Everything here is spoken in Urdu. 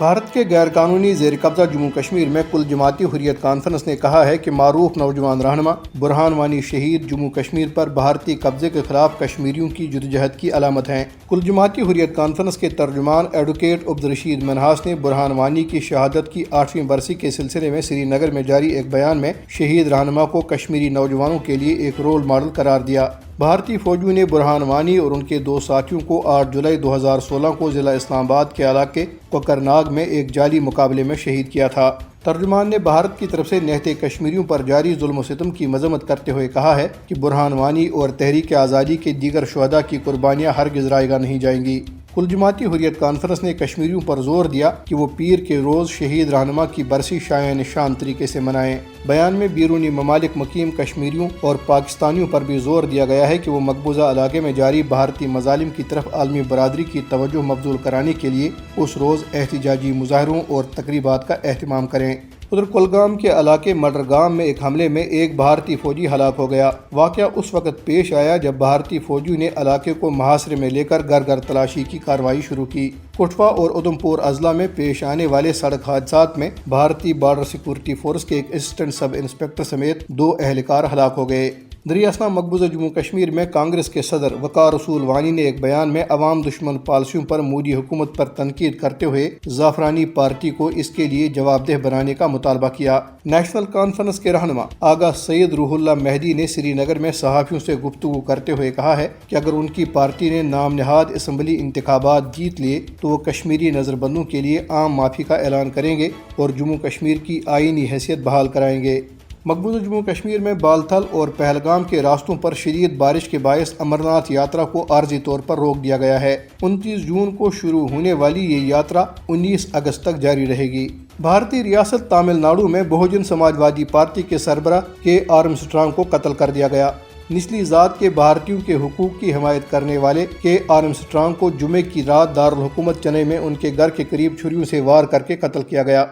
بھارت کے غیر قانونی زیر قبضہ جموں کشمیر میں کل جماعتی حریت کانفرنس نے کہا ہے کہ معروف نوجوان رہنما برہان وانی شہید جموں کشمیر پر بھارتی قبضے کے خلاف کشمیریوں کی جدوجہد کی علامت ہیں۔ کل جماعتی حریت کانفرنس کے ترجمان ایڈوکیٹ عبدالرشید منہاس نے برہان وانی کی شہادت کی 8ویں برسی کے سلسلے میں سری نگر میں جاری ایک بیان میں شہید رہنما کو کشمیری نوجوانوں کے لیے ایک رول ماڈل قرار دیا۔ بھارتی فوجیوں نے برہان وانی اور ان کے 2 ساتھیوں کو 8 جولائی 2016 کو ضلع اسلام آباد کے علاقے کوکرناگ میں ایک جعلی مقابلے میں شہید کیا تھا۔ ترجمان نے بھارت کی طرف سے نہتے کشمیریوں پر جاری ظلم و ستم کی مذمت کرتے ہوئے کہا ہے کہ برہان وانی اور تحریک آزادی کے دیگر شہداء کی قربانیاں ہرگز رائے گاہ نہیں جائیں گی۔ کل جماعتی حریت کانفرنس نے کشمیریوں پر زور دیا کہ وہ پیر کے روز شہید رہنما کی برسی شایان شان طریقے سے منائیں۔ بیان میں بیرونی ممالک مقیم کشمیریوں اور پاکستانیوں پر بھی زور دیا گیا ہے کہ وہ مقبوضہ علاقے میں جاری بھارتی مظالم کی طرف عالمی برادری کی توجہ مبذول کرانے کے لیے اس روز احتجاجی مظاہروں اور تقریبات کا اہتمام کریں۔ ادھر کولگام کے علاقے مڈرگام میں ایک حملے میں ایک بھارتی فوجی ہلاک ہو گیا۔ واقعہ اس وقت پیش آیا جب بھارتی فوجیوں نے علاقے کو محاصرے میں لے کر گھر گھر تلاشی کی کارروائی شروع کی۔ کٹھوا اور ادھمپور اضلاع میں پیش آنے والے سڑک حادثات میں بھارتی بارڈر سیکورٹی فورس کے ایک اسسٹنٹ سب انسپکٹر سمیت 2 اہلکار ہلاک ہو گئے۔ دریاسنا مقبوضہ جموں کشمیر میں کانگریس کے صدر وقار رسول وانی نے ایک بیان میں عوام دشمن پالیسیوں پر مودی حکومت پر تنقید کرتے ہوئے زعفرانی پارٹی کو اس کے لیے جواب دہ بنانے کا مطالبہ کیا۔ نیشنل کانفرنس کے رہنما آغا سید روح اللہ مہدی نے سری نگر میں صحافیوں سے گفتگو کرتے ہوئے کہا ہے کہ اگر ان کی پارٹی نے نام نہاد اسمبلی انتخابات جیت لیے تو وہ کشمیری نظر بندوں کے لیے عام معافی کا اعلان کریں گے اور جموں کشمیر کی آئینی حیثیت بحال کرائیں گے۔ مقبوضہ جموں کشمیر میں بالتھل اور پہلگام کے راستوں پر شدید بارش کے باعث امرناتھ یاترا کو عارضی طور پر روک دیا گیا ہے۔ 29 جون کو شروع ہونے والی یہ یاترا 19 اگست تک جاری رہے گی۔ بھارتی ریاست تامل ناڈو میں بہوجن سماج وادی پارٹی کے سربراہ کے آرمسٹرانگ کو قتل کر دیا گیا۔ نچلی ذات کے بھارتیوں کے حقوق کی حمایت کرنے والے کے آرمسٹرانگ کو جمعے کی رات دارالحکومت چنئی میں ان کے گھر کے قریب چھریوں سے وار کر کے قتل کیا گیا۔